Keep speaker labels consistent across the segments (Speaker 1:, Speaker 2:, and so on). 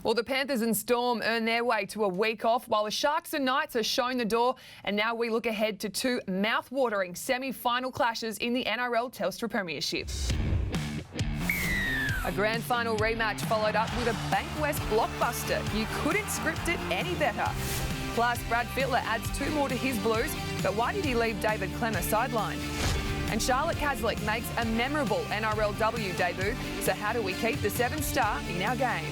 Speaker 1: Well, the Panthers and Storm earn their way to a week off, while the Sharks and Knights are shown the door. And now we look ahead to two mouth-watering semi-final clashes in the NRL Telstra Premiership. A grand final rematch followed up with a Bankwest blockbuster. You couldn't script it any better. Plus, Brad Fittler adds two more to his Blues, but why did he leave David Clemmer sidelined? And Charlotte Caslick makes a memorable NRLW debut. So how do we keep the 7-star in our game?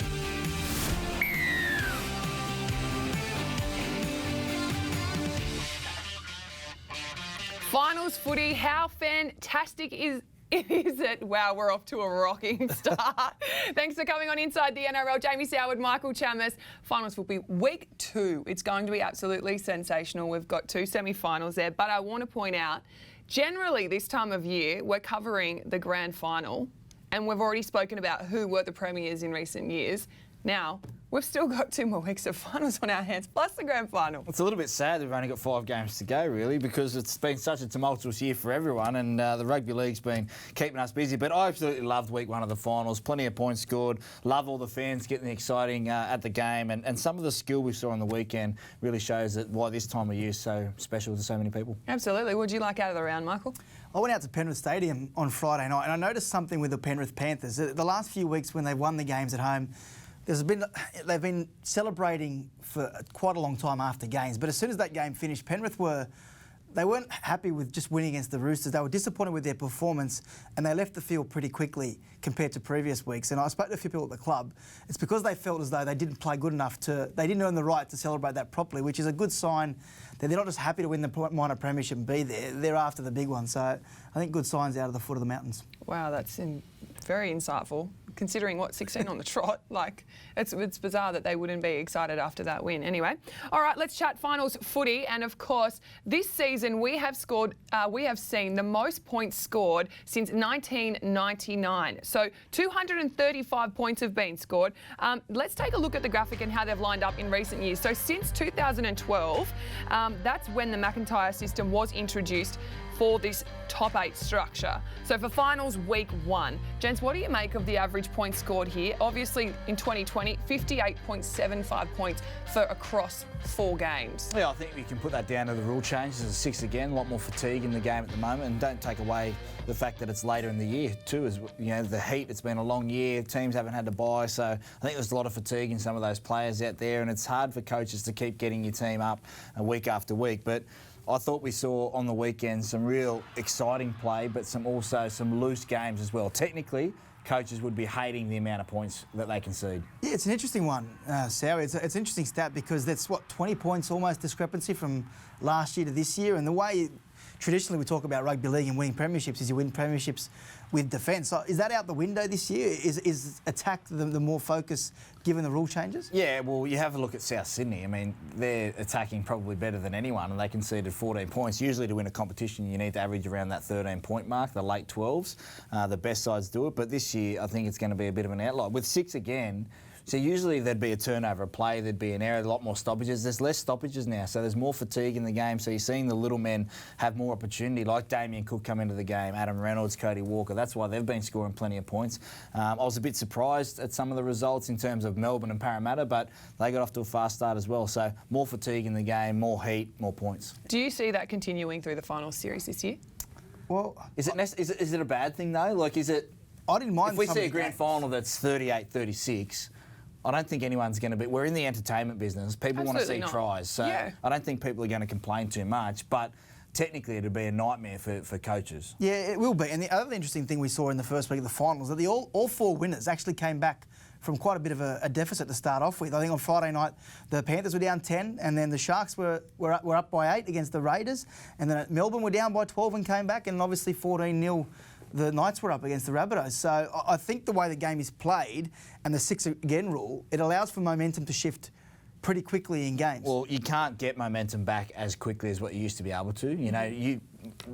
Speaker 1: Finals footy, how fantastic is it? Wow, we're off to a rocking start. Thanks for coming on Inside the NRL. Jamie Soward, Michael Chalmers. Finals will be week 2. It's going to be absolutely sensational. We've got 2 semi-finals there, but I want to point out, generally this time of year, we're covering the grand final, and we've already spoken about who were the premiers in recent years. Now, we've still got 2 more weeks of finals on our hands, plus the grand final.
Speaker 2: It's a little bit sad that we've only got 5 games to go, really, because it's been such a tumultuous year for everyone, and the Rugby League's been keeping us busy. But I absolutely loved week 1 of the finals. Plenty of points scored. Love all the fans getting exciting at the game, and some of the skill we saw on the weekend really shows that why this time of year is so special to so many people. Absolutely.
Speaker 1: What did you like out of the round, Michael?
Speaker 3: I went out to Penrith Stadium on Friday night, and I noticed something with the Penrith Panthers. The last few weeks when they've won the games at home, they've been celebrating for quite a long time after games, but as soon as that game finished, Penrith weren't happy with just winning against the Roosters. They were disappointed with their performance, and they left the field pretty quickly compared to previous weeks. And I spoke to a few people at the club. It's because they felt as though they didn't play good enough they didn't earn the right to celebrate that properly, which is a good sign that they're not just happy to win the minor premiership and be there. They're after the big one. So I think good signs out of the foot of the mountains.
Speaker 1: Wow, that's very insightful. Considering 16 on the trot, it's bizarre that they wouldn't be excited after that win. Anyway, all right, let's chat finals footy. And of course, this season we have seen the most points scored since 1999. So 235 points have been scored. Let's take a look at the graphic and how they've lined up in recent years. So since 2012, that's when the McIntyre system was introduced for this top 8 structure. So for finals week 1, gents, what do you make of the average points scored here? Obviously in 2020, 58.75 points for across 4 games.
Speaker 2: Yeah, I think we can put that down to the rule changes. It's 6 again, a lot more fatigue in the game at the moment, and don't take away the fact that it's later in the year too. As you know, the heat, it's been a long year, teams haven't had to buy, so I think there's a lot of fatigue in some of those players out there, and it's hard for coaches to keep getting your team up week after week. But I thought we saw on the weekend some real exciting play, but also some loose games as well. Technically, coaches would be hating the amount of points that they concede. Yeah,
Speaker 3: it's an interesting one, Sal. It's an interesting stat because that's, 20 points almost discrepancy from last year to this year. And the way traditionally we talk about rugby league and winning premierships is you win premierships with defence. So is that out the window this year? Is attack the more focus given the rule changes?
Speaker 2: Yeah, well, you have a look at South Sydney. I mean, they're attacking probably better than anyone, and they conceded 14 points. Usually to win a competition, you need to average around that 13-point mark, the late 12s. The best sides do it, but this year I think it's going to be a bit of an outlier. With 6 again, so usually there'd be a turnover, a play, there'd be an error, a lot more stoppages. There's less stoppages now, so there's more fatigue in the game. So you're seeing the little men have more opportunity, like Damien Cook come into the game, Adam Reynolds, Cody Walker. That's why they've been scoring plenty of points. I was a bit surprised at some of the results in terms of Melbourne and Parramatta, but they got off to a fast start as well. So more fatigue in the game, more heat, more points.
Speaker 1: Do you see that continuing through the finals series this year?
Speaker 2: Well, is it a bad thing though? Is it?
Speaker 3: I didn't mind.
Speaker 2: If we see a grand final that's 38-36. I don't think anyone's going to be... We're in the entertainment business. People want to see tries. So yeah. I don't think people are going to complain too much. But technically, it'd be a nightmare for coaches.
Speaker 3: Yeah, it will be. And the other interesting thing we saw in the first week of the finals, that all 4 winners actually came back from quite a bit of a deficit to start off with. I think on Friday night, the Panthers were down 10, and then the Sharks were up by 8 against the Raiders. And then Melbourne were down by 12 and came back, and obviously 14-0. The Knights were up against the Rabbitohs. So I think the way the game is played and the 6 again rule, it allows for momentum to shift pretty quickly in games.
Speaker 2: Well, you can't get momentum back as quickly as what you used to be able to. You know,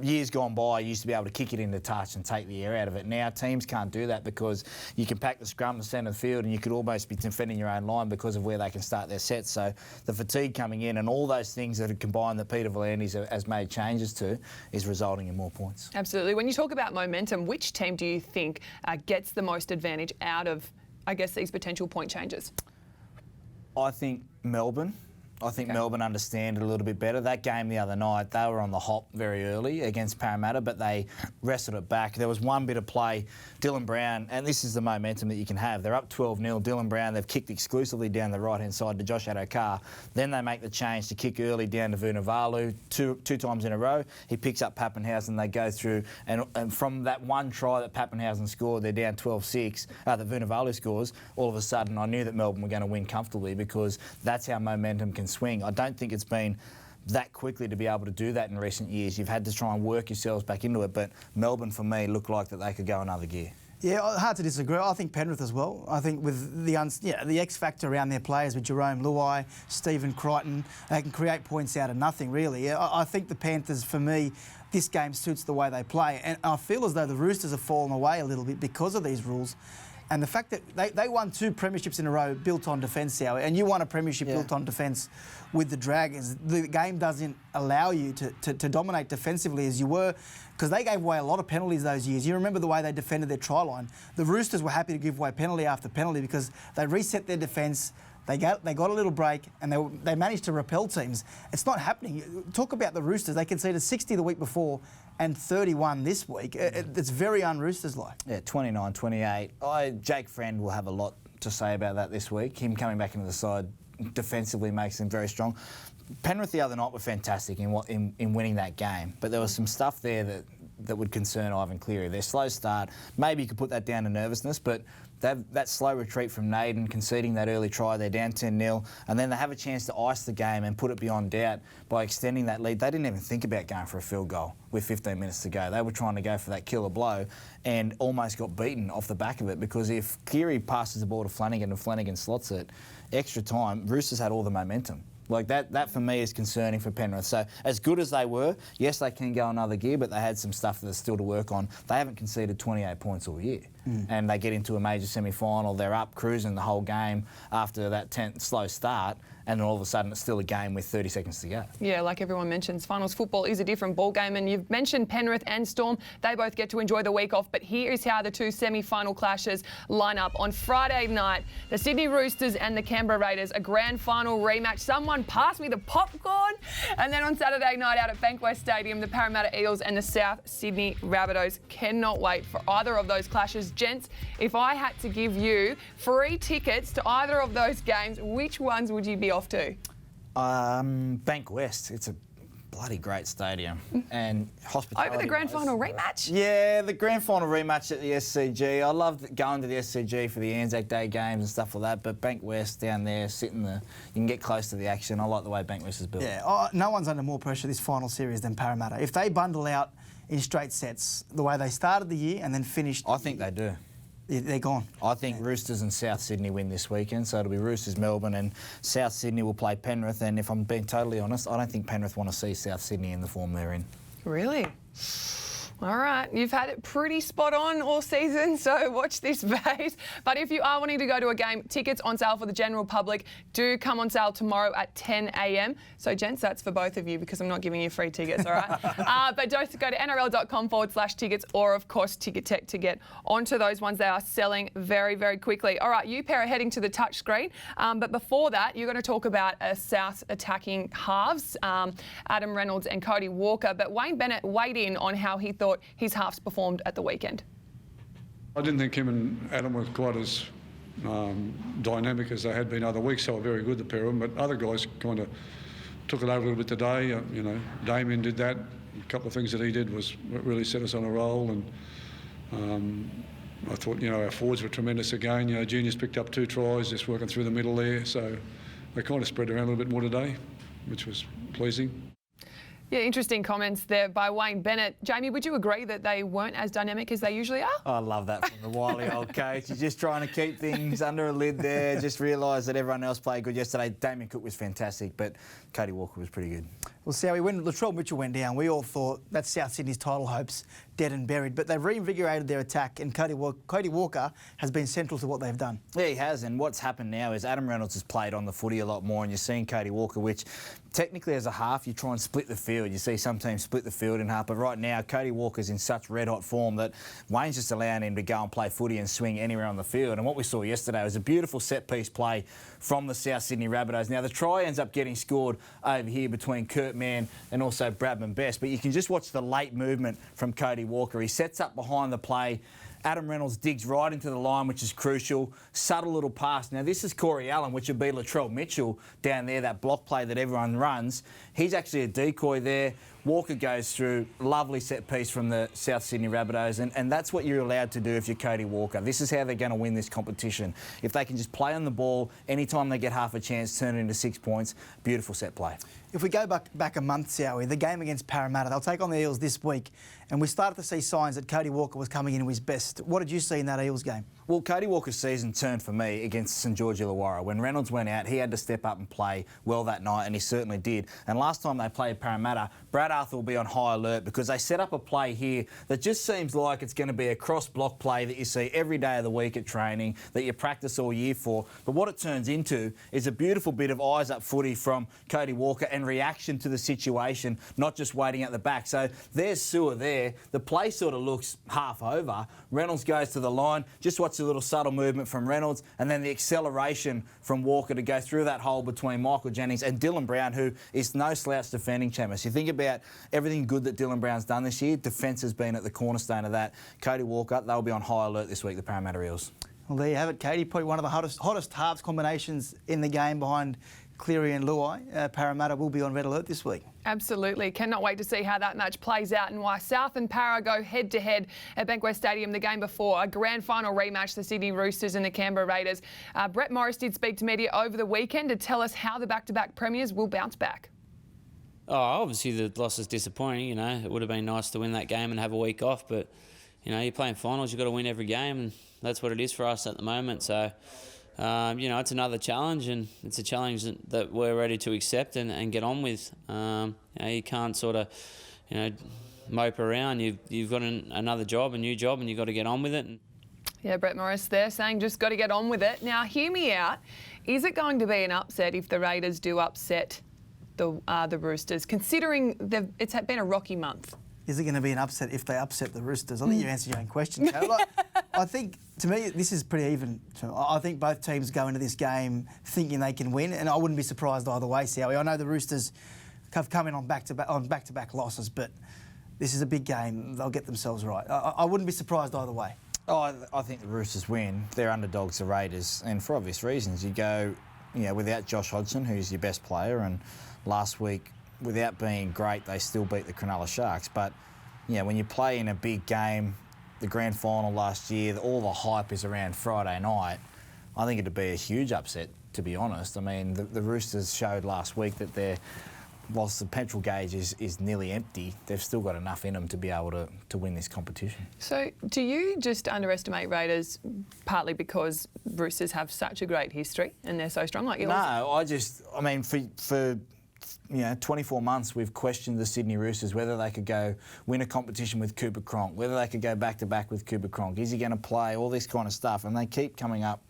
Speaker 2: years gone by, you used to be able to kick it into touch and take the air out of it. Now teams can't do that because you can pack the scrum to the centre of the field and you could almost be defending your own line because of where they can start their sets. So the fatigue coming in and all those things that are combined that Peter V'landys has made changes to is resulting in more points.
Speaker 1: Absolutely. When you talk about momentum, which team do you think gets the most advantage out of, I guess, these potential point changes?
Speaker 2: I think Melbourne. I think Melbourne understand it a little bit better. That game the other night, they were on the hop very early against Parramatta, but they wrestled it back. There was one bit of play, Dylan Brown, and this is the momentum that you can have. They're up 12-0. Dylan Brown, they've kicked exclusively down the right-hand side to Josh Adokar. Then they make the change to kick early down to Vunivalu two times in a row. He picks up Pappenhausen. They go through, and from that one try that Pappenhausen scored, they're down 12-6, that Vunivalu scores. All of a sudden, I knew that Melbourne were going to win comfortably because that's how momentum can swing. I don't think it's been that quickly to be able to do that in recent years. You've had to try and work yourselves back into it, but Melbourne, for me, looked like that they could go another gear.
Speaker 3: Yeah, hard to disagree. I think Penrith as well. I think with the X factor around their players with Jerome Luai, Stephen Crichton, they can create points out of nothing, really. I think the Panthers, for me, this game suits the way they play. And I feel as though the Roosters have fallen away a little bit because of these rules. And the fact that they won 2 premierships in a row built on defence, Howie, and you won a premiership built on defence with the Dragons. The game doesn't allow you to dominate defensively as you were, because they gave away a lot of penalties those years. You remember the way they defended their try line. The Roosters were happy to give away penalty after penalty because they reset their defence. They got a little break and they managed to repel teams. It's not happening. Talk about the Roosters. They conceded 60 the week before and 31 this week. It's very un-Roosters-like.
Speaker 2: Yeah, 29-28. Jake Friend will have a lot to say about that this week. Him coming back into the side defensively makes him very strong. Penrith the other night were fantastic in winning that game, but there was some stuff there that would concern Ivan Cleary. Their slow start, maybe you could put that down to nervousness, but that slow retreat from Naden, conceding that early try, they're down 10-0, and then they have a chance to ice the game and put it beyond doubt by extending that lead. They didn't even think about going for a field goal with 15 minutes to go. They were trying to go for that killer blow and almost got beaten off the back of it, because if Cleary passes the ball to Flanagan and Flanagan slots it, extra time, Roosters had all the momentum. Like that for me is concerning for Penrith. So as good as they were, yes, they can go another gear, but they had some stuff that's still to work on. They haven't conceded 28 points all year. And they get into a major semi-final, they're up cruising the whole game after that slow start, and then all of a sudden it's still a game with 30 seconds to go.
Speaker 1: Yeah, like everyone mentions, finals football is a different ball game, and you've mentioned Penrith and Storm. They both get to enjoy the week off, but here is how the 2 semi-final clashes line up. On Friday night, the Sydney Roosters and the Canberra Raiders, a grand final rematch. Someone pass me the popcorn. And then on Saturday night out at Bankwest Stadium, the Parramatta Eels and the South Sydney Rabbitohs. Cannot wait for either of those clashes. Gents, if I had to give you free tickets to either of those games, which ones would you be off to?
Speaker 2: Bankwest. It's a bloody great stadium. And hospitality.
Speaker 1: Over the grand final rematch?
Speaker 2: Yeah, the grand final rematch at the SCG. I loved going to the SCG for the Anzac Day games and stuff like that, but Bankwest down there, you can get close to the action. I like the way Bankwest is built.
Speaker 3: Yeah, no one's under more pressure this final series than Parramatta. If they bundle out in straight sets the way they started the year and then finished...
Speaker 2: I think they do.
Speaker 3: They're gone.
Speaker 2: I think Roosters and South Sydney win this weekend, so it'll be Roosters Melbourne and South Sydney will play Penrith, and if I'm being totally honest, I don't think Penrith want to see South Sydney in the form they're in.
Speaker 1: Really? All right, you've had it pretty spot on all season, so watch this space. But if you are wanting to go to a game, tickets on sale for the general public do come on sale tomorrow at 10 a.m. So, gents, that's for both of you because I'm not giving you free tickets, all right? But don't go to nrl.com/tickets or, of course, Ticket Tech to get onto those ones. They are selling very, very quickly. All right, you pair are heading to the touch screen. But before that, you're going to talk about South attacking halves, Adam Reynolds and Cody Walker. But Wayne Bennett weighed in on how he thought his halves performed at the weekend.
Speaker 4: I didn't think him and Adam were quite as dynamic as they had been other weeks. They were very good, the pair of them, but other guys kind of took it over a little bit today. Damien did that. A couple of things that he did was really set us on a roll, and I thought, our forwards were tremendous again. Juniors picked up 2 tries, just working through the middle there, so they kind of spread around a little bit more today, which was pleasing.
Speaker 1: Yeah, interesting comments there by Wayne Bennett. Jamie, would you agree that they weren't as dynamic as they usually are?
Speaker 2: I love that from the wily old coach. He's just trying to keep things under a lid there, just realise that everyone else played good yesterday. Damien Cook was fantastic, but Cody Walker was pretty good.
Speaker 3: Well, Sowie, when Latrell Mitchell went down, we all thought that's South Sydney's title hopes dead and buried. But they've reinvigorated their attack, and Cody Walker has been central to what they've done.
Speaker 2: Yeah, he has. And what's happened now is Adam Reynolds has played on the footy a lot more, and you're seeing Cody Walker, which technically as a half, you try and split the field. You see some teams split the field in half, but right now, Cody Walker's in such red-hot form that Wayne's just allowing him to go and play footy and swing anywhere on the field. And what we saw yesterday was a beautiful set-piece play from the South Sydney Rabbitohs. Now, the try ends up getting scored over here between Kurt Mann and also Bradman Best, but you can just watch the late movement from Cody Walker. He sets up behind the play. Adam Reynolds digs right into the line, which is crucial. Subtle little pass. Now, this is Corey Allen, which would be Latrell Mitchell down there, that block play that everyone runs. He's actually a decoy there. Walker goes through. Lovely set piece from the South Sydney Rabbitohs, and that's what you're allowed to do if you're Cody Walker. This is how they're going to win this competition. If they can just play on the ball, anytime they get half a chance, turn it into 6 points. Beautiful set play. If
Speaker 3: we go back a month, Sowie, the game against Parramatta, they'll take on the Eels this week, and we started to see signs that Cody Walker was coming into his best. What did you see in that Eels game?
Speaker 2: Well, Cody Walker's season turned for me against St George Illawarra. When Reynolds went out, he had to step up and play well that night, and he certainly did. And last time they played Parramatta, Brad Arthur will be on high alert because they set up a play here that just seems like it's going to be a cross-block play that you see every day of the week at training, that you practice all year for. But what it turns into is a beautiful bit of eyes-up footy from Cody Walker and reaction to the situation, not just waiting at the back. So there's Sewer there. The play sort of looks half over. Reynolds goes to the line. Just watch the little subtle movement from Reynolds and then the acceleration from Walker to go through that hole between Michael Jennings and Dylan Brown, who is no slouch defending, Chamis. You think about everything good that Dylan Brown's done this year, defence has been at the cornerstone of that. Cody Walker, they'll be on high alert this week, the Parramatta Eels.
Speaker 3: Well, there you have it, Katie. Probably one of the hottest halves combinations in the game behind Cleary and Luai. Parramatta will be on red alert this week.
Speaker 1: Absolutely. Cannot wait to see how that match plays out and why South and Para go head-to-head at Bankwest Stadium the game before. A grand final rematch, the Sydney Roosters and the Canberra Raiders. Brett Morris did speak to media over the weekend to tell us how the back-to-back premiers will bounce back.
Speaker 5: Oh, obviously the loss is disappointing. You know, it would have been nice to win that game and have a week off, but you know, you're playing finals, you've got to win every game, and that's what it is for us at the moment. So, you know, it's another challenge, and it's a challenge that we're ready to accept and get on with. You know, you can't sort of, you know, mope around. You've got another job, a new job, and you've got to get on with it.
Speaker 1: Yeah, Brett Morris there saying just got to get on with it. Now, hear me out. Is it going to be an upset if the Raiders do upset the Roosters, considering it's been a rocky month?
Speaker 3: Is it going to be an upset if they upset the Roosters? I think you answered your own question, Kate. I think, to me, this is pretty even. I think both teams go into this game thinking they can win, and I wouldn't be surprised either way, Sowie. I know the Roosters have come in on back-to-back losses, but this is a big game. They'll get themselves right. I wouldn't be surprised either way.
Speaker 2: Oh, I think the Roosters win. They're underdogs, the Raiders, and for obvious reasons. You go, you know, without Josh Hodgson, who's your best player, and last week, without being great, they still beat the Cronulla Sharks. But, you know, when you play in a big game, the grand final last year, all the hype is around Friday night. I think it'd be a huge upset, to be honest. I mean, the Roosters showed last week that whilst the petrol gauge is nearly empty, they've still got enough in them to be able to win this competition. So
Speaker 1: do you just underestimate Raiders partly because Roosters have such a great history and they're so strong? No,
Speaker 2: I mean, for 24 months we've questioned the Sydney Roosters, whether they could go win a competition with Cooper Cronk, whether they could go back-to-back with Cooper Cronk. Is he going to play? All this kind of stuff. And they keep coming up,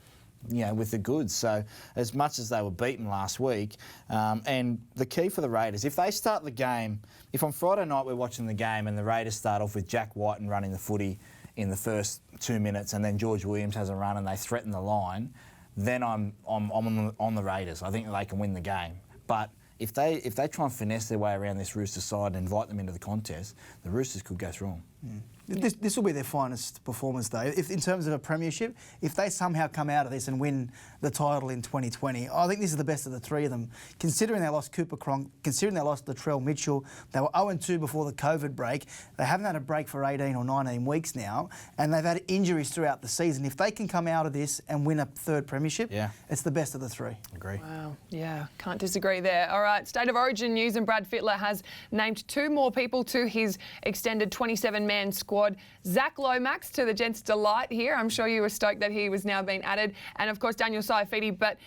Speaker 2: you know, with the goods. So as much as they were beaten last week, and the key for the Raiders, if they start the game, if on Friday night we're watching the game and the Raiders start off with Jack Whiten running the footy in the first 2 minutes and then George Williams has a run and they threaten the line, then I'm on the Raiders. I think they can win the game. But if they try and finesse their way around this Roosters side and invite them into the contest, the Roosters could go through them.
Speaker 3: Mm. This will be their finest performance, though. If in terms of a premiership, if they somehow come out of this and win the title in 2020, I think this is the best of the three of them. Considering they lost Cooper Cronk, considering they lost Latrell Mitchell, they were 0-2 before the COVID break. They haven't had a break for 18 or 19 weeks now, and they've had injuries throughout the season. If they can come out of this and win a third premiership, it's the best of the three.
Speaker 2: Agree.
Speaker 1: Wow, yeah, can't disagree there. All right, State of Origin news, and Brad Fittler has named 2 more people to his extended 27-man 27-man squad. Zach Lomax, to the gents' delight here. I'm sure you were stoked that he was now being added. And, of course, Daniel Saifiti. But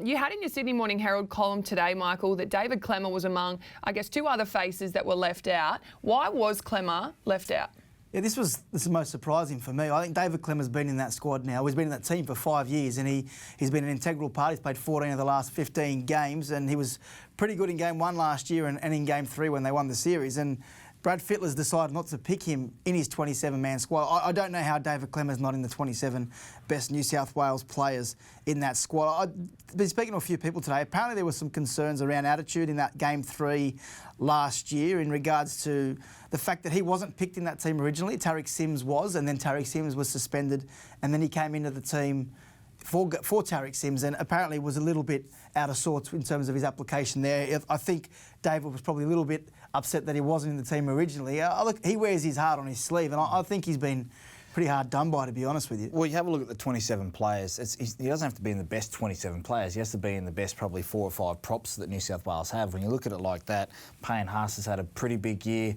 Speaker 1: you had in your Sydney Morning Herald column today, Michael, that David Clemmer was among, I guess, two other faces that were left out. Why was Clemmer left out?
Speaker 3: Yeah, this is the most surprising for me. I think David Clemmer's been in that squad now. He's been in that team for 5 years, and he's been an integral part. He's played 14 of the last 15 games, and he was pretty good in Game 1 last year and in Game 3 when they won the series. And Brad Fittler's decided not to pick him in his 27-man squad. I don't know how David Clemmer's not in the 27 best New South Wales players in that squad. I've been speaking to a few people today. Apparently there were some concerns around attitude in that Game 3 last year in regards to the fact that he wasn't picked in that team originally. Tariq Sims was, and then Tariq Sims was suspended, and then he came into the team for Tariq Sims, and apparently was a little bit out of sorts in terms of his application there. I think David was probably a little bit upset that he wasn't in the team originally. Look, he wears his heart on his sleeve, and I think he's been pretty hard done by, to be honest with you.
Speaker 2: Well, you have a look at the 27 players. He doesn't have to be in the best 27 players. He has to be in the best probably 4 or 5 props that New South Wales have. When you look at it like that, Payne Haas has had a pretty big year.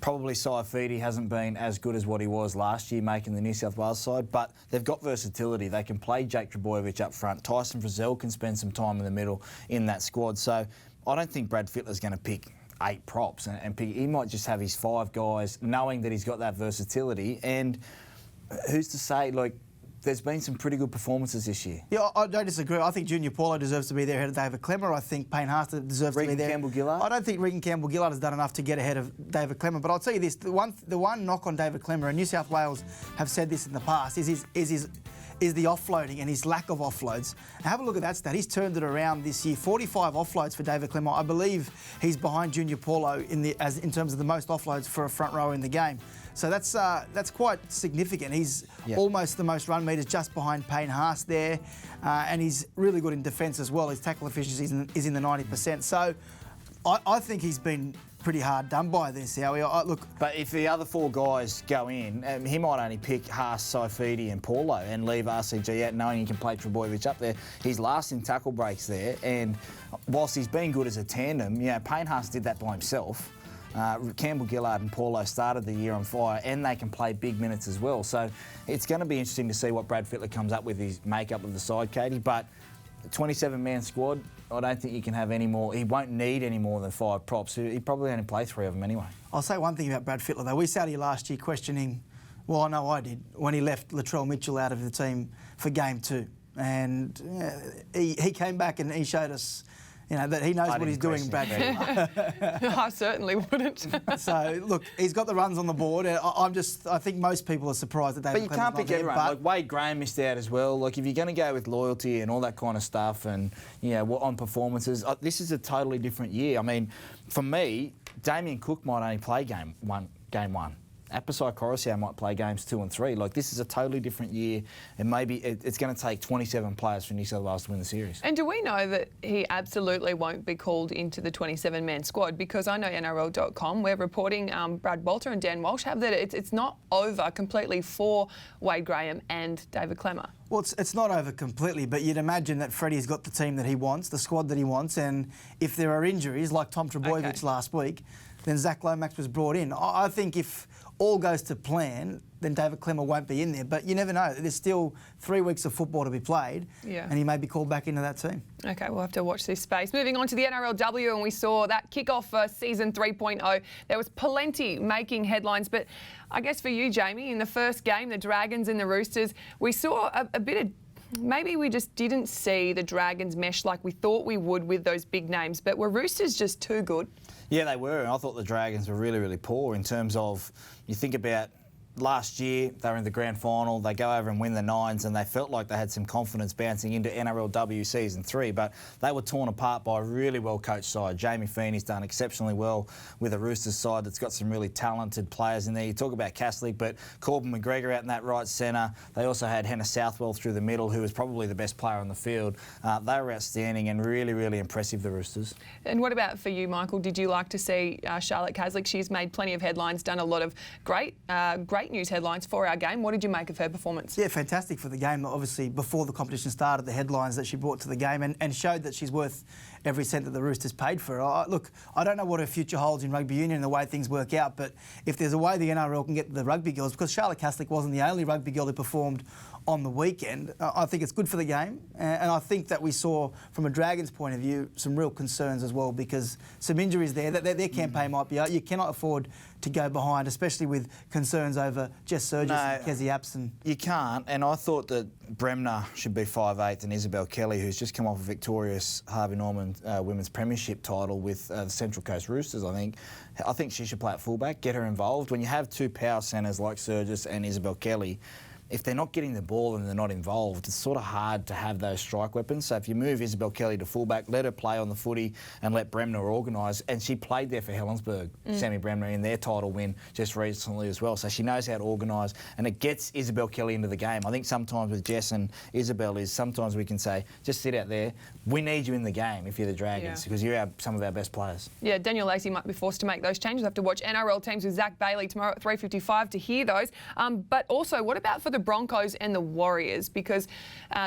Speaker 2: Probably Saifiti hasn't been as good as what he was last year making the New South Wales side, but they've got versatility. They can play Jake Trbojevic up front. Tyson Frizzell can spend some time in the middle in that squad. So I don't think Brad Fittler's going to pick 8 props and pick. He might just have his 5 guys knowing that he's got that versatility. And who's to say, like, there's been some pretty good performances this year.
Speaker 3: Yeah, I don't disagree. I think Junior Paulo deserves to be there ahead of David Clemmer. I think Payne Haas deserves to be there.
Speaker 2: Campbell-Gillard?
Speaker 3: I don't think Regan Campbell-Gillard has done enough to get ahead of David Clemmer. But I'll tell you this, the one knock on David Clemmer, and New South Wales have said this in the past, is the offloading and his lack of offloads. And have a look at that stat. He's turned it around this year. 45 offloads for David Clemmer. I believe he's behind Junior Paulo in terms of the most offloads for a front rower in the game. So that's quite significant. He's almost the most run meters, just behind Payne Haas there, and he's really good in defence as well. His tackle efficiency is in the 90%. So I think he's been pretty hard done by this, Howie. Look,
Speaker 2: but if the other 4 guys go in, he might only pick Haas, Saifiti and Paulo and leave RCG out knowing he can play Trbojevic up there. He's last in tackle breaks there, and whilst he's been good as a tandem, Payne Haas did that by himself. Campbell-Gillard and Paulo started the year on fire, and they can play big minutes as well. So it's going to be interesting to see what Brad Fittler comes up with his makeup of the side, Katie. But the 27-man squad, I don't think you can have any more. He won't need any more than 5 props. He'd probably only play 3 of them anyway. I'll
Speaker 3: say one thing about Brad Fittler, though. We sat here last year questioning, well, I know I did, when he left Latrell Mitchell out of the team for Game 2. And he came back and he showed us, that he knows what he's doing, Brad Fittler.
Speaker 1: I certainly wouldn't.
Speaker 3: So, look, he's got the runs on the board. I think most people are surprised that David Clemmer's not there.
Speaker 2: But you can't pick everyone. Like, Wade Graham missed out as well. Like, if you're going to go with loyalty and all that kind of stuff and, on performances, this is a totally different year. I mean, for me, Damien Cook might only play Game 1. Apasai Coruscant might play games 2 and 3. Like, this is a totally different year, and maybe it's going to take 27 players for New South Wales to win the series.
Speaker 1: And do we know that he absolutely won't be called into the 27-man squad? Because I know NRL.com, we're reporting Brad Bolter and Dan Walsh have that it's not over completely for Wade Graham and David Clemmer.
Speaker 3: Well, it's not over completely, but you'd imagine that Freddie's got the team that he wants, the squad that he wants, and if there are injuries, like Tom Trbojevic last week, then Zach Lomax was brought in. I think if all goes to plan, then David Clemmer won't be in there. But you never know. There's still 3 weeks of football to be played, and he may be called back into that team.
Speaker 1: OK, we'll have to watch this space. Moving on to the NRLW, and we saw that kick-off for season 3.0. There was plenty making headlines, but I guess for you, Jamie, in the first game, the Dragons and the Roosters, we saw a bit of... Maybe we just didn't see the Dragons mesh like we thought we would with those big names, but were Roosters just too good?
Speaker 2: Yeah, they were. I thought the Dragons were really, really poor in terms of, you think about last year, they were in the grand final, they go over and win the Nines, and they felt like they had some confidence bouncing into NRLW Season 3, but they were torn apart by a really well-coached side. Jamie Feeney's done exceptionally well with a Roosters side that's got some really talented players in there. You talk about Caslick, but Corbin McGregor out in that right centre. They also had Hannah Southwell through the middle, who was probably the best player on the field. They were outstanding and really, really impressive, the Roosters.
Speaker 1: And what about for you, Michael? Did you like to see Charlotte Caslick? She's made plenty of headlines, done a lot of great great news headlines for our game. What did you make of her performance?
Speaker 3: Yeah, fantastic for the game. Obviously, before the competition started, the headlines that she brought to the game and showed that she's worth every cent that the Roosters paid for her. Look, I don't know what her future holds in rugby union and the way things work out, but if there's a way the NRL can get the rugby girls, because Charlotte Caslick wasn't the only rugby girl who performed on the weekend, I think it's good for the game. And I think that we saw, from a Dragons point of view, some real concerns as well, because some injuries there, that their campaign might be out. You cannot afford to go behind, especially with concerns over Jess Surgis and Kezzy Apson.
Speaker 2: You can't, and I thought that Bremner should be 5'8", and Isabel Kelly, who's just come off a victorious Harvey Norman Women's Premiership title with the Central Coast Roosters, I think she should play at fullback, get her involved. When you have two power centres like Surgis and Isabel Kelly, if they're not getting the ball and they're not involved, it's sort of hard to have those strike weapons. So if you move Isabel Kelly to fullback, let her play on the footy and let Bremner organise. And she played there for Helensburgh, Sammy Bremner, in their title win just recently as well. So she knows how to organise, and it gets Isabel Kelly into the game. I think sometimes with Jess and Isabel is sometimes we can say, just sit out there. We need you in the game if you're the Dragons, because you're some of our best players. Yeah,
Speaker 1: Daniel Lacey might be forced to make those changes. We'll have to watch NRL teams with Zach Bailey tomorrow at 3:55 to hear those. But also, what about for the Broncos and the Warriors? Because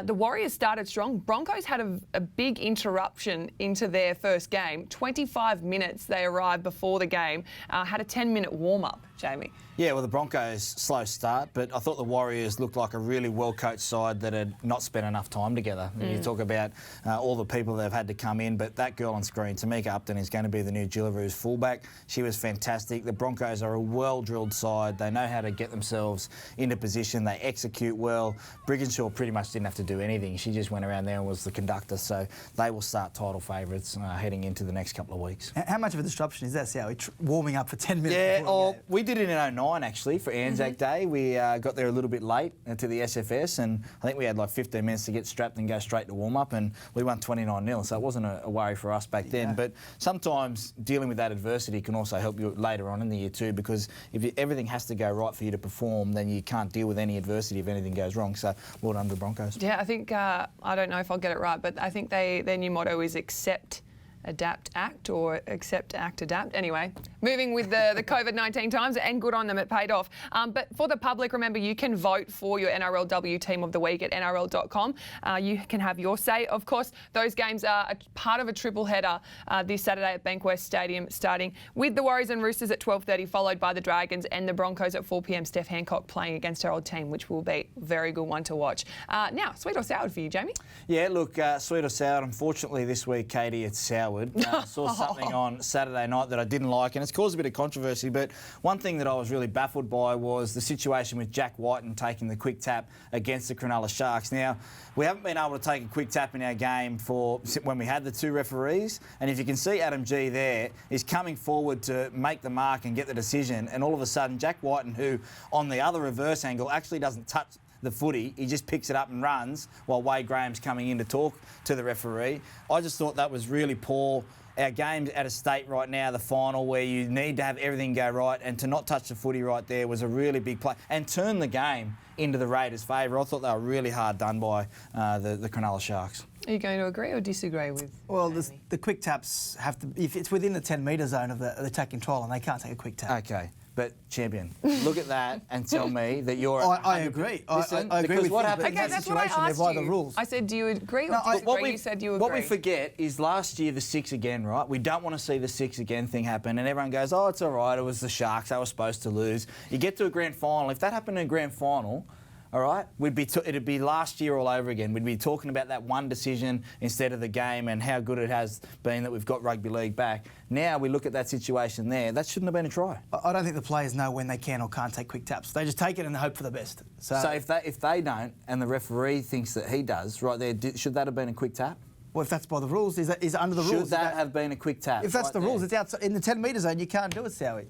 Speaker 1: the Warriors started strong. Broncos had a big interruption into their first game. 25 minutes they arrived before the game, had a 10-minute warm-up, Jamie.
Speaker 2: Yeah, well, the Broncos, slow start, but I thought the Warriors looked like a really well-coached side that had not spent enough time together. You talk about all the people that have had to come in, but that girl on screen, Tamika Upton, is going to be the new Gillaroos fullback. She was fantastic. The Broncos are a well-drilled side. They know how to get themselves into position. They execute well. Brigginshaw pretty much didn't have to do anything. She just went around there and was the conductor, so they will start title favourites heading into the next couple of weeks.
Speaker 3: How much of a disruption is that, Sally, warming up for 10 minutes?
Speaker 2: Yeah, we did it in 09 actually for Anzac Day. We got there a little bit late to the SFS, and I think we had like 15 minutes to get strapped and go straight to warm up, and we won 29-0, so it wasn't a worry for us back then. But sometimes dealing with that adversity can also help you later on in the year too, because if everything has to go right for you to perform, then you can't deal with any adversity if anything goes wrong. So well done to the Broncos.
Speaker 1: Yeah, I think, I don't know if I'll get it right, but I think their new motto is accept, adapt, act, or accept, act, adapt. Anyway, moving with the COVID-19 times, and good on them, it paid off. But for the public, remember, you can vote for your NRLW Team of the Week at nrl.com. You can have your say. Of course, those games are a part of a triple header this Saturday at Bankwest Stadium, starting with the Warriors and Roosters at 12:30, followed by the Dragons and the Broncos at 4 p.m. Steph Hancock playing against our old team, which will be a very good one to watch. Now, sweet or sour for you, Jamie?
Speaker 2: Yeah, look, sweet or sour. Unfortunately, this week, Katie, it's sour. I saw something on Saturday night that I didn't like, and it's caused a bit of controversy, but one thing that I was really baffled by was the situation with Jack Whiten taking the quick tap against the Cronulla Sharks. Now, we haven't been able to take a quick tap in our game for when we had the two referees, and if you can see Adam G there, is coming forward to make the mark and get the decision, and all of a sudden Jack Whiten, who on the other reverse angle actually doesn't touch the footy, he just picks it up and runs while Wade Graham's coming in to talk to the referee. I just thought that was really poor. Our game's at a state right now, the final, where you need to have everything go right, and to not touch the footy right there was a really big play and turn the game into the Raiders' favour. I thought they were really hard done by the Cronulla Sharks.
Speaker 1: Are you going to agree or disagree with?
Speaker 3: Well, the quick taps have to, if it's within the 10-metre zone of the attacking trial, and they can't take a quick tap.
Speaker 2: Okay. But, champion, look at that and tell me that you're...
Speaker 3: I agree.
Speaker 2: Listen,
Speaker 3: I agree with
Speaker 2: what
Speaker 3: you.
Speaker 2: happened
Speaker 1: Okay, that's what I asked
Speaker 3: you.
Speaker 1: you.
Speaker 3: The rules.
Speaker 1: I said, do you agree or disagree? You said you agree.
Speaker 2: What we forget is last year the 6 again, right? We don't want to see the 6 again thing happen, and everyone goes, oh, it's all right, it was the Sharks, they were supposed to lose. You get to a grand final. If that happened in a grand final, all right, it'd be last year all over again. We'd be talking about that one decision instead of the game and how good it has been that we've got rugby league back. Now we look at that situation there. That shouldn't have been a try.
Speaker 3: I don't think the players know when they can or can't take quick taps. They just take it and hope for the best.
Speaker 2: So if they don't and the referee thinks that he does, right there, should that have been a quick tap?
Speaker 3: Well, if that's by the rules, is it under the rules?
Speaker 2: Should that have been a quick tap?
Speaker 3: If that's the rules, it's outside in the 10-metre zone. You can't do it, Sowie.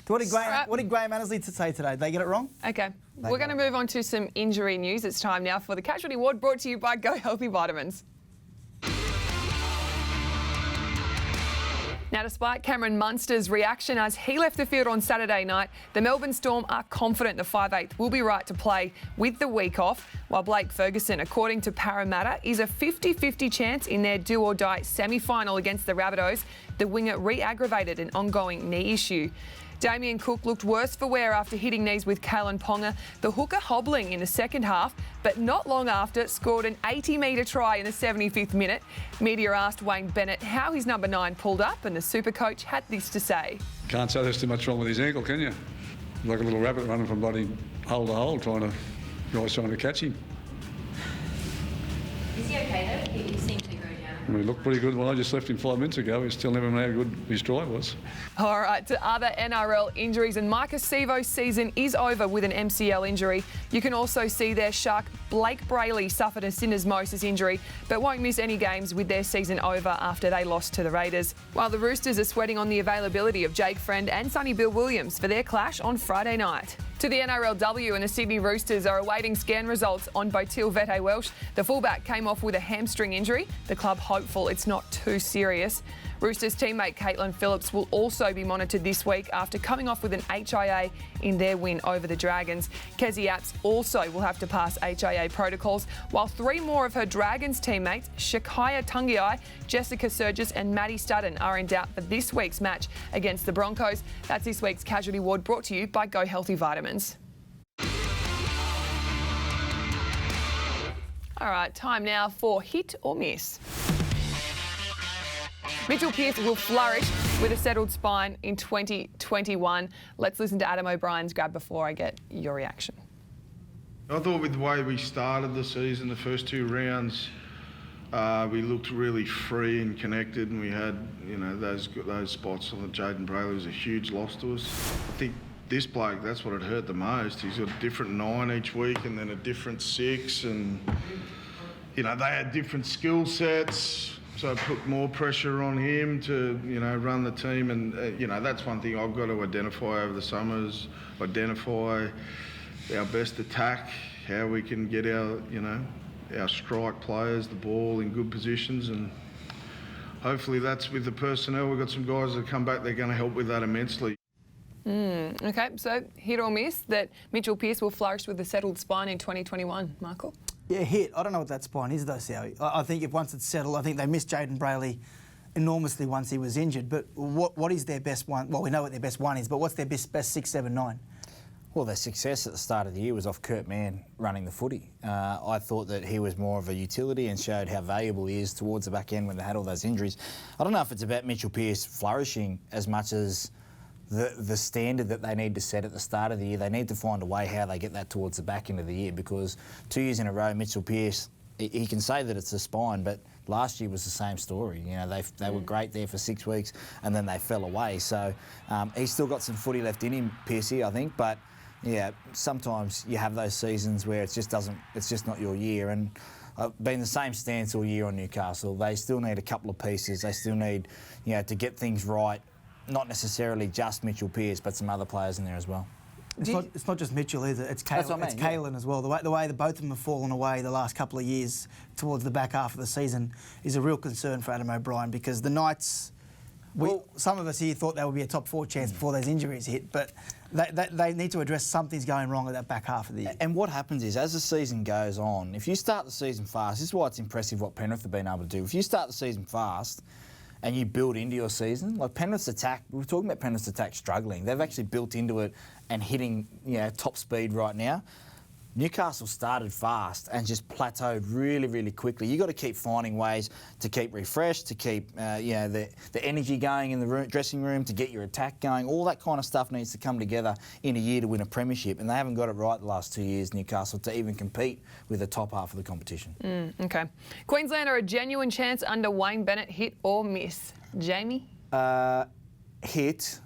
Speaker 3: What did Graham Annesley say today? Did they get it wrong?
Speaker 1: Okay. We're going to move on to some injury news. It's time now for the Casualty Award, brought to you by Go Healthy Vitamins. Now, despite Cameron Munster's reaction as he left the field on Saturday night, the Melbourne Storm are confident the 5/8 will be right to play with the week off, while Blake Ferguson, according to Parramatta, is a 50-50 chance in their do-or-die semi-final against the Rabbitohs. The winger re-aggravated an ongoing knee issue. Damien Cook looked worse for wear after hitting knees with Kalen Ponga. The hooker hobbling in the second half, but not long after scored an 80-metre try in the 75th minute. Media asked Wayne Bennett how his number 9 pulled up, and the super coach had this to say.
Speaker 4: Can't say there's too much wrong with his ankle, can you? Like a little rabbit running from bloody hole to hole, guys trying to catch him.
Speaker 6: Is he okay though? He seemed to go down.
Speaker 4: I mean, he looked pretty good when I just left him 5 minutes ago. He still never know how good his drive was.
Speaker 1: All right, to other NRL injuries, and Micah Sivo's season is over with an MCL injury. You can also see their shark Blake Brayley suffered a syndesmosis injury, but won't miss any games with their season over after they lost to the Raiders. While the Roosters are sweating on the availability of Jake Friend and Sonny Bill Williams for their clash on Friday night. To the NRLW, and the Sydney Roosters are awaiting scan results on Botil Vete Welsh. The fullback came off with a hamstring injury. The club hopeful it's not too serious. Roosters teammate Caitlin Phillips will also be monitored this week after coming off with an HIA in their win over the Dragons. Kezi Apps also will have to pass HIA protocols, while 3 more of her Dragons teammates, Shakaya Tungiai, Jessica Surgis and Maddie Studden, are in doubt for this week's match against the Broncos. That's this week's Casualty Award, brought to you by Go Healthy Vitamins. All right, time now for Hit or Miss. Mitchell Pearce will flourish with a settled spine in 2021. Let's listen to Adam O'Brien's grab before I get your reaction.
Speaker 7: I thought with the way we started the season, the first 2 rounds, we looked really free and connected, and we had, those spots on the Jaden Brayley was a huge loss to us. I think this bloke, that's what it hurt the most. He's got a different 9 each week and then a different 6, and they had different skill sets. So I put more pressure on him to, run the team, and that's one thing I've got to identify over the summers. Identify our best attack, how we can get our strike players the ball in good positions, and hopefully that's with the personnel. We've got some guys that come back. They're going to help with that immensely.
Speaker 1: Okay, so hit or miss that Mitchell Pearce will flourish with a settled spine in 2021, Michael?
Speaker 3: Yeah, hit. I don't know what that spine is though, Sowie. I think if once it's settled, I think they missed Jaden Brayley enormously once he was injured. But what is their best one? Well, we know what their best one is, but what's their best 6, 7, 9?
Speaker 2: Well, their success at the start of the year was off Kurt Mann running the footy. I thought that he was more of a utility and showed how valuable he is towards the back end when they had all those injuries. I don't know if it's about Mitchell Pearce flourishing as much as the standard that they need to set at the start of the year. They need to find a way how they get that towards the back end of the year, because 2 years in a row, Mitchell Pearce, he can say that it's a spine, but last year was the same story. They were great there for 6 weeks and then they fell away. So he's still got some footy left in him, Pearcey, I think, but yeah, sometimes you have those seasons where it's just not your year. And I've been the same stance all year on Newcastle. They still need a couple of pieces. They still need, to get things right. Not necessarily just Mitchell Pearce, but some other players in there as well.
Speaker 3: It's not just Mitchell either. It's Kalen as well. The way the both of them have fallen away the last couple of years towards the back half of the season is a real concern for Adam O'Brien, because the Knights, some of us here thought they would be a top 4 chance before those injuries hit, but they need to address something's going wrong at that back half of the year.
Speaker 2: And what happens is, as the season goes on, if you start the season fast, this is why it's impressive what Penrith have been able to do. If you start the season fast and you build into your season, like Penrith's attack, we were talking about Penrith's attack struggling. They've actually built into it and hitting top speed right now. Newcastle started fast and just plateaued really, really quickly. You've got to keep finding ways to keep refreshed, to keep the energy going in the dressing room, to get your attack going. All that kind of stuff needs to come together in a year to win a premiership, and they haven't got it right the last 2 years, Newcastle, to even compete with the top half of the competition.
Speaker 1: Okay. Queensland are a genuine chance under Wayne Bennett, hit or miss? Jamie?
Speaker 2: Hit.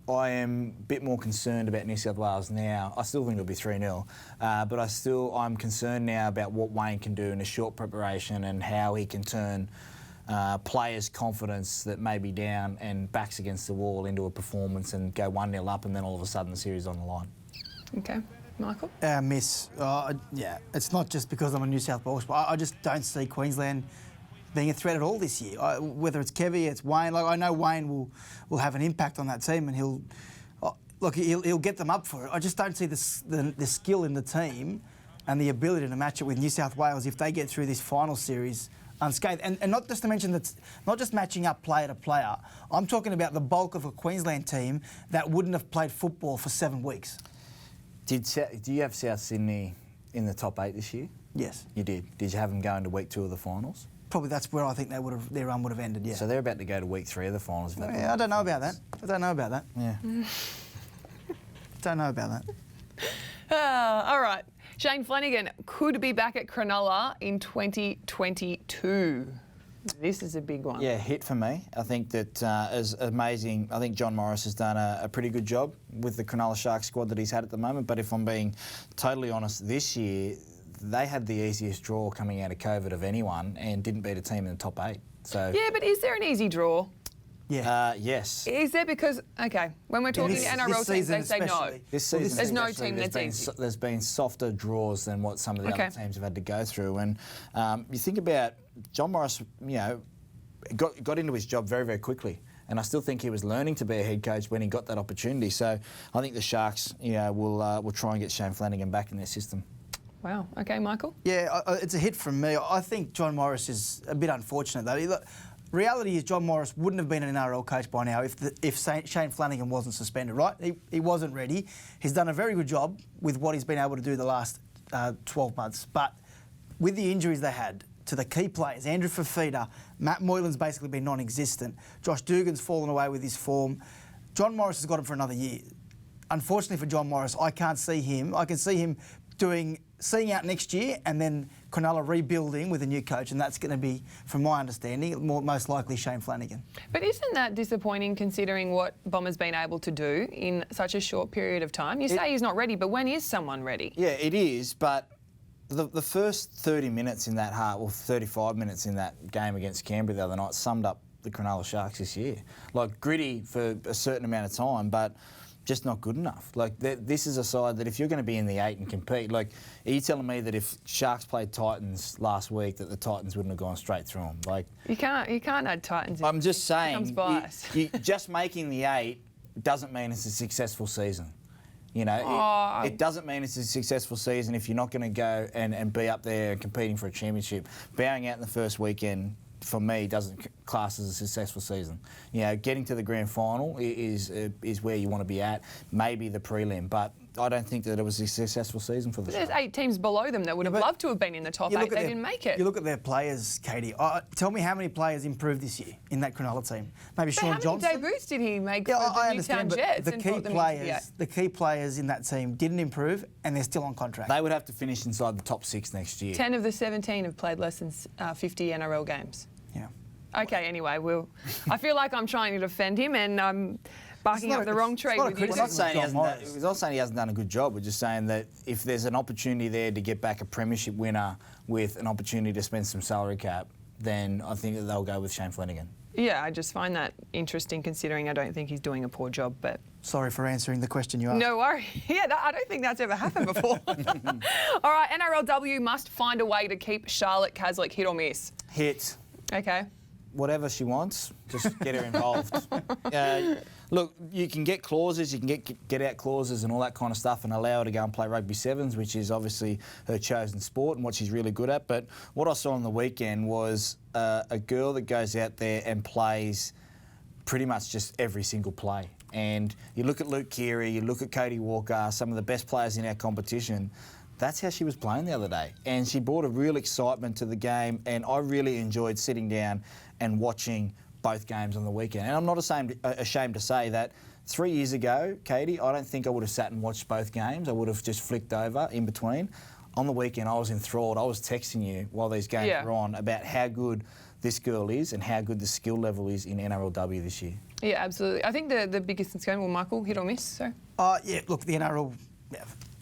Speaker 2: I am a bit more concerned about New South Wales now. I still think it'll be 3-0, but I'm concerned now about what Wayne can do in a short preparation and how he can turn players' confidence that may be down and backs against the wall into a performance and go 1-0 up, and then all of a sudden the series on the line.
Speaker 1: Okay. Michael?
Speaker 3: Miss. Yeah, it's not just because I'm a New South Wales, but I just don't see Queensland being a threat at all this year. Whether it's Kevy, it's Wayne. Like, I know Wayne will have an impact on that team, and he'll get them up for it. I just don't see the skill in the team and the ability to match it with New South Wales if they get through this final series unscathed. And not just to mention that's not just matching up player to player. I'm talking about the bulk of a Queensland team that wouldn't have played football for 7 weeks.
Speaker 2: Do you have South Sydney in the top 8 this year?
Speaker 3: Yes.
Speaker 2: You did. Did you have them going to week 2 of the finals?
Speaker 3: Probably that's where I think their run would have ended, yeah.
Speaker 2: So they're about to go to week 3 of the finals.
Speaker 3: Yeah, I don't know about that.
Speaker 2: Yeah.
Speaker 3: Don't know about that.
Speaker 1: All right. Shane Flanagan could be back at Cronulla in 2022. This is a big one.
Speaker 2: Yeah, hit for me. I think that is amazing. I think John Morris has done a pretty good job with the Cronulla Sharks squad that he's had at the moment. But if I'm being totally honest, this year they had the easiest draw coming out of COVID of anyone and didn't beat a team in the top 8. So
Speaker 1: Yeah, but is there an easy draw?
Speaker 3: Yeah.
Speaker 2: yes.
Speaker 1: Is there? Because, okay, when we're talking NRL teams, they say no.
Speaker 2: This season,
Speaker 1: There's no
Speaker 2: especially,
Speaker 1: team that's easy.
Speaker 2: There's been softer draws than what some of the other teams have had to go through. And you think about John Morris, got into his job very, very quickly. And I still think he was learning to be a head coach when he got that opportunity. So I think the Sharks, will try and get Shane Flanagan back in their system.
Speaker 1: Wow. Okay, Michael?
Speaker 3: Yeah, it's a hit from me. I think John Morris is a bit unfortunate, though. Look, reality is John Morris wouldn't have been an NRL coach by now if Shane Flanagan wasn't suspended, right? He wasn't ready. He's done a very good job with what he's been able to do the last 12 months. But with the injuries they had to the key players, Andrew Fafita, Matt Moylan's basically been non-existent. Josh Dugan's fallen away with his form. John Morris has got him for another year. Unfortunately for John Morris, I can't see him. I can see him seeing out next year and then Cronulla rebuilding with a new coach, and that's going to be, from my understanding, most likely Shane Flanagan.
Speaker 1: But isn't that disappointing considering what Bomber's been able to do in such a short period of time? You say he's not ready, but when is someone ready?
Speaker 2: Yeah, it is, but the first 30 minutes in that 35 minutes in that game against Canberra the other night summed up the Cronulla Sharks this year. Like, gritty for a certain amount of time, but just not good enough. Like, this is a side that if you're going to be in the 8 and compete, like, are you telling me that if Sharks played Titans last week that the Titans wouldn't have gone straight through them? Like,
Speaker 1: you can't add Titans.
Speaker 2: I'm just saying,
Speaker 1: you
Speaker 2: just making the 8 doesn't mean it's a successful season. It doesn't mean it's a successful season if you're not going to go and be up there competing for a championship. Bowing out in the first weekend, for me, doesn't class as a successful season. Getting to the grand final is where you want to be at. Maybe the prelim, but I don't think that it was a successful season for the Sharks.
Speaker 1: There's 8 teams below them that would have loved to have been in the top 8. They didn't make it.
Speaker 3: You look at their players, Katie. Tell me how many players improved this year in that Cronulla team. Maybe Sean Johnson.
Speaker 1: How many debuts did he make for the Newtown Jets?
Speaker 3: The key players in that team didn't improve, and they're still on contract.
Speaker 2: They would have to finish inside the top 6 next year.
Speaker 1: 10 of the 17 have played less than 50 NRL games.
Speaker 3: Yeah.
Speaker 1: Okay, anyway, I feel like I'm trying to defend him and I'm barking up the wrong tree with you.
Speaker 2: We're not saying he hasn't done a good job. We're just saying that if there's an opportunity there to get back a premiership winner with an opportunity to spend some salary cap, then I think that they'll go with Shane Flanagan.
Speaker 1: Yeah, I just find that interesting considering I don't think he's doing a poor job, but...
Speaker 3: Sorry for answering the question you asked.
Speaker 1: No worry. Yeah, I don't think that's ever happened before. All right, NRLW must find a way to keep Charlotte Caslick. Hit or miss?
Speaker 2: Hit.
Speaker 1: Okay.
Speaker 2: Whatever she wants, just get her involved. Look, you can get clauses, you can get out clauses and all that kind of stuff and allow her to go and play rugby sevens, which is obviously her chosen sport and what she's really good at. But what I saw on the weekend was a girl that goes out there and plays pretty much just every single play. And you look at Luke Keary, you look at Cody Walker, some of the best players in our competition. That's how she was playing the other day. And she brought a real excitement to the game, and I really enjoyed sitting down and watching both games on the weekend. And I'm not ashamed to say that 3 years ago, Katie, I don't think I would have sat and watched both games. I would have just flicked over in between. On the weekend, I was enthralled. I was texting you while these games were on about how good this girl is and how good the skill level is in NRLW this year.
Speaker 1: Yeah, absolutely. I think the biggest concern, well, Michael, hit or miss, so?
Speaker 3: Yeah, look, the NRL...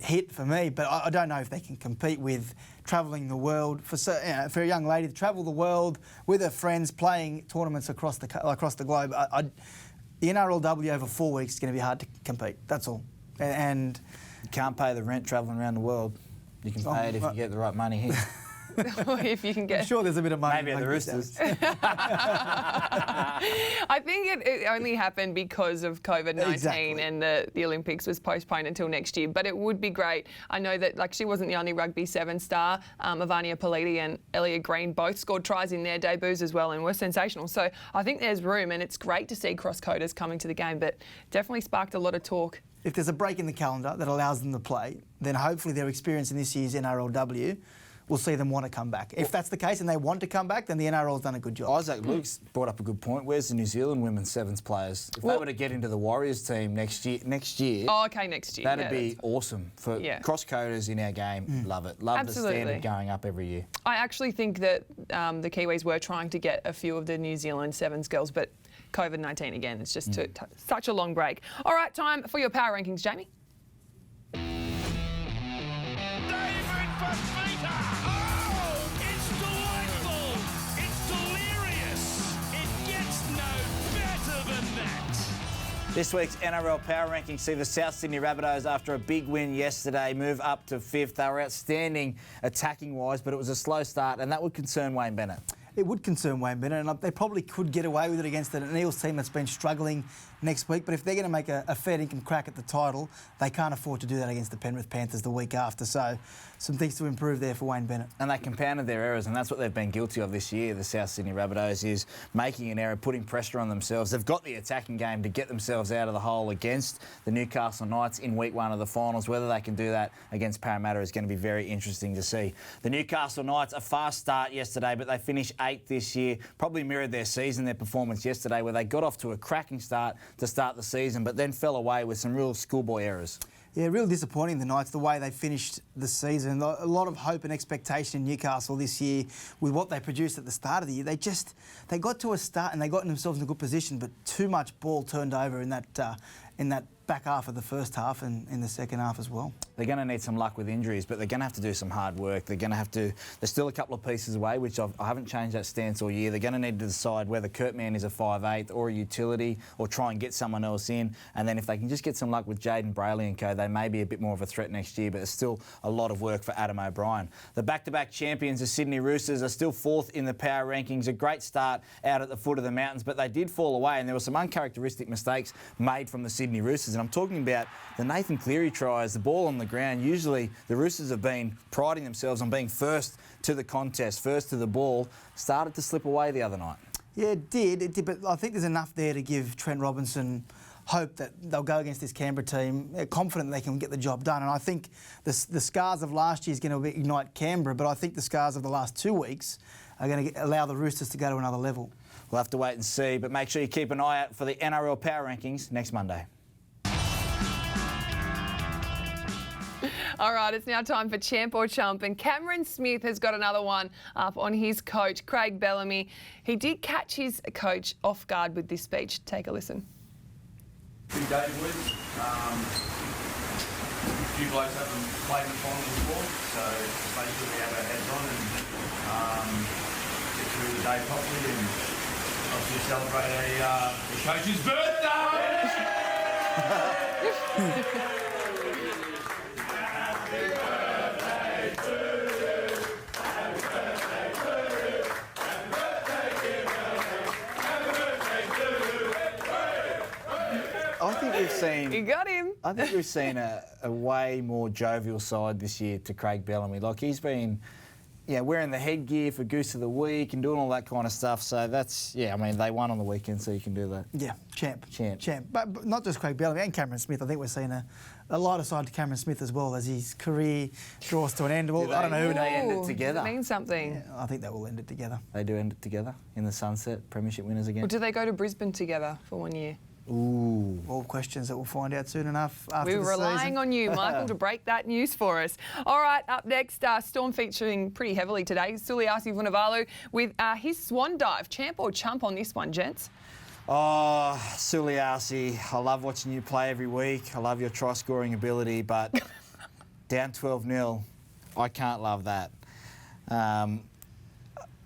Speaker 3: hit for me, but I don't know if they can compete with travelling the world. For a young lady to travel the world with her friends, playing tournaments across the globe, the NRLW over 4 weeks is going to be hard to compete. That's all. And
Speaker 2: you can't pay the rent travelling around the world. You can pay it if you get the right money here.
Speaker 1: if you can get.
Speaker 3: I'm sure there's a bit of money.
Speaker 2: Maybe at the Roosters.
Speaker 1: I think it only happened because of COVID-19
Speaker 3: Exactly.
Speaker 1: and the Olympics was postponed until next year. But it would be great. I know that she wasn't the only Rugby 7 star. Ivania Politi and Elliot Green both scored tries in their debuts as well and were sensational. So I think there's room, and it's great to see cross-coders coming to the game, but definitely sparked a lot of talk.
Speaker 3: If there's a break in the calendar that allows them to play, then hopefully their experience in this year's NRLW will see them want to come back. If that's the case and they want to come back, then the NRL's done a good job.
Speaker 2: Isaac Luke's brought up a good point. Where's the New Zealand women's sevens players? If they were to get into the Warriors team next year,
Speaker 1: Oh, okay, next year.
Speaker 2: that'd be awesome for cross-coders in our game. Love it. Love
Speaker 1: Absolutely.
Speaker 2: the standard going up every year.
Speaker 1: I actually think that the Kiwis were trying to get a few of the New Zealand Sevens girls, but COVID-19 again, it's just such a long break. All right, time for your power rankings, Jamie.
Speaker 2: This week's NRL Power Rankings see the South Sydney Rabbitohs, after a big win yesterday, move up to 5th. They were outstanding attacking-wise, but it was a slow start, and that would concern Wayne Bennett.
Speaker 3: It would concern Wayne Bennett, and they probably could get away with it against an Eels team that's been struggling next week. But if they're going to make a fair income crack at the title, they can't afford to do that against the Penrith Panthers the week after. So some things to improve there for Wayne Bennett.
Speaker 2: And they compounded their errors, and that's what they've been guilty of this year, the South Sydney Rabbitohs, is making an error, putting pressure on themselves. They've got the attacking game to get themselves out of the hole against the Newcastle Knights in week 1 of the finals. Whether they can do that against Parramatta is going to be very interesting to see. The Newcastle Knights, a fast start yesterday, but they finished 8th this year. Probably mirrored their season, their performance yesterday, where they got off to a cracking start to start the season, but then fell away with some real schoolboy errors.
Speaker 3: Yeah, real disappointing, the Knights, the way they finished the season. A lot of hope and expectation in Newcastle this year with what they produced at the start of the year. They got to a start and they got themselves in a good position, but too much ball turned over in that back half of the first half and in the second half as well.
Speaker 2: They're going to need some luck with injuries, but they're going to have to do some hard work. They're going to have to... They're still a couple of pieces away, which I haven't changed that stance all year. They're going to need to decide whether Kurtman is a 5'8" or a utility, or try and get someone else in. And then if they can just get some luck with Jaden Brayley and co, they may be a bit more of a threat next year, but there's still a lot of work for Adam O'Brien. The back-to-back champions, the Sydney Roosters, are still 4th in the power rankings. A great start out at the foot of the mountains, but they did fall away, and there were some uncharacteristic mistakes made from the Sydney Roosters. And I'm talking about the Nathan Cleary tries, the ball on the ground. Usually the Roosters have been priding themselves on being first to the contest, first to the ball. Started to slip away the other night.
Speaker 3: Yeah, it did, but I think there's enough there to give Trent Robinson hope that they'll go against this Canberra team, confident they can get the job done. And I think the scars of last year is going to ignite Canberra, but I think the scars of the last 2 weeks are going to allow the Roosters to go to another level.
Speaker 2: We'll have to wait and see, but make sure you keep an eye out for the NRL Power Rankings next Monday.
Speaker 1: All right, it's now time for Champ or Chump, and Cameron Smith has got another one up on his coach, Craig Bellamy. He did catch his coach off guard with this speech. Take a listen.
Speaker 8: Pretty day, boys. You blokes haven't played in the finals before, so just make sure we have our heads on and get through the day properly and obviously celebrate the coach's birthday!
Speaker 2: I think we've seen...
Speaker 1: You got him.
Speaker 2: I think we've seen a way more jovial side this year to Craig Bellamy. Like, he's been, wearing the headgear for Goose of the Week and doing all that kind of stuff. So that's, they won on the weekend, so you can do that.
Speaker 3: Yeah, champ.
Speaker 2: Champ.
Speaker 3: But not just Craig Bellamy and Cameron Smith. I think we're seeing a lighter side to Cameron Smith as well as his career draws to an end. Well, I don't know who
Speaker 2: they end it together.
Speaker 1: Does it mean something?
Speaker 3: Yeah, I think they will end it together.
Speaker 2: They do end it together in the sunset, premiership winners again.
Speaker 1: Or do they go to Brisbane together for 1 year?
Speaker 2: Ooh.
Speaker 3: All questions that we'll find out soon enough after
Speaker 1: We
Speaker 3: the
Speaker 1: were relying
Speaker 3: season.
Speaker 1: on you, Michael, to break that news for us. All right, up next, Storm featuring pretty heavily today, Suliasi Vunivalu with his swan dive. Champ or chump on this one, gents?
Speaker 2: Oh, Suliasi, I love watching you play every week. I love your try-scoring ability, but down 12-0, I can't love that.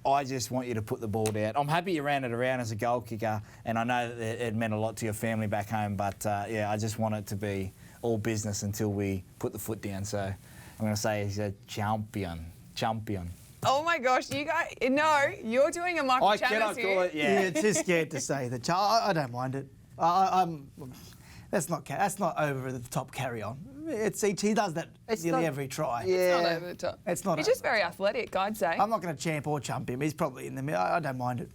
Speaker 2: I just want you to put the ball down. I'm happy you ran it around as a goal kicker, and I know that it meant a lot to your family back home, but I just want it to be all business until we put the foot down. So I'm going to say he's a champion.
Speaker 1: Oh my gosh, you guys, no, you're doing a Michael
Speaker 2: I
Speaker 1: Chambers
Speaker 2: cannot
Speaker 1: here.
Speaker 2: call it.
Speaker 3: Yeah,
Speaker 2: Yeah.
Speaker 3: too scared to say the I don't mind it. That's not over the top carry on. He does that nearly every try.
Speaker 1: It's not over the top.
Speaker 3: It's not
Speaker 1: He's
Speaker 3: over.
Speaker 1: just very athletic, I'd say.
Speaker 3: I'm not going to champ or chump him. He's probably in the middle. I don't mind it.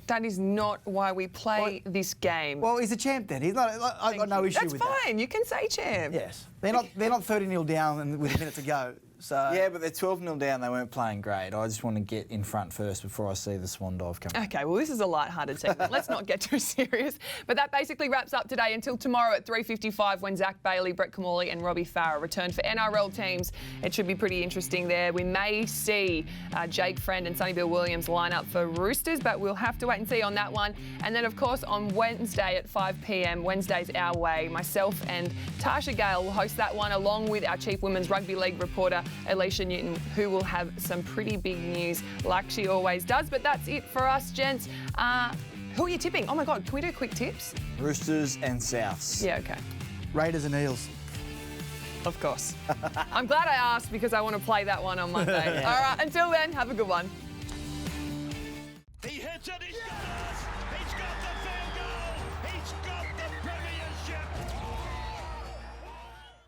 Speaker 1: That is not why we play this game.
Speaker 3: Well, he's a champ then. He's not. I've got no issue
Speaker 1: That's
Speaker 3: with that.
Speaker 1: fine. You can say champ.
Speaker 3: Yes, they're not 30-0 down and with a minute to go. So
Speaker 2: Yeah, but they're 12-0 down. They weren't playing great. I just want to get in front first before I see the swan dive coming.
Speaker 1: Okay, well, this is a light-hearted segment. Let's not get too serious. But that basically wraps up today until tomorrow at 3:55 when Zach Bailey, Brett Kamali and Robbie Farah return for NRL teams. It should be pretty interesting there. We may see Jake Friend and Sonny Bill Williams line up for Roosters, but we'll have to wait and see on that one. And then, of course, on Wednesday at 5 p.m, Wednesday's Our Way, myself and Tasha Gale will host that one along with our Chief Women's Rugby League reporter, Alicia Newton, who will have some pretty big news like she always does. But that's it for us, gents. Who are you tipping? Oh my God, can we do quick tips?
Speaker 2: Roosters and Souths.
Speaker 1: Yeah, okay.
Speaker 3: Raiders and Eels.
Speaker 1: Of course. I'm glad I asked because I want to play that one on Monday. All right, until then, have a good one.
Speaker 8: He hits it, he's got it!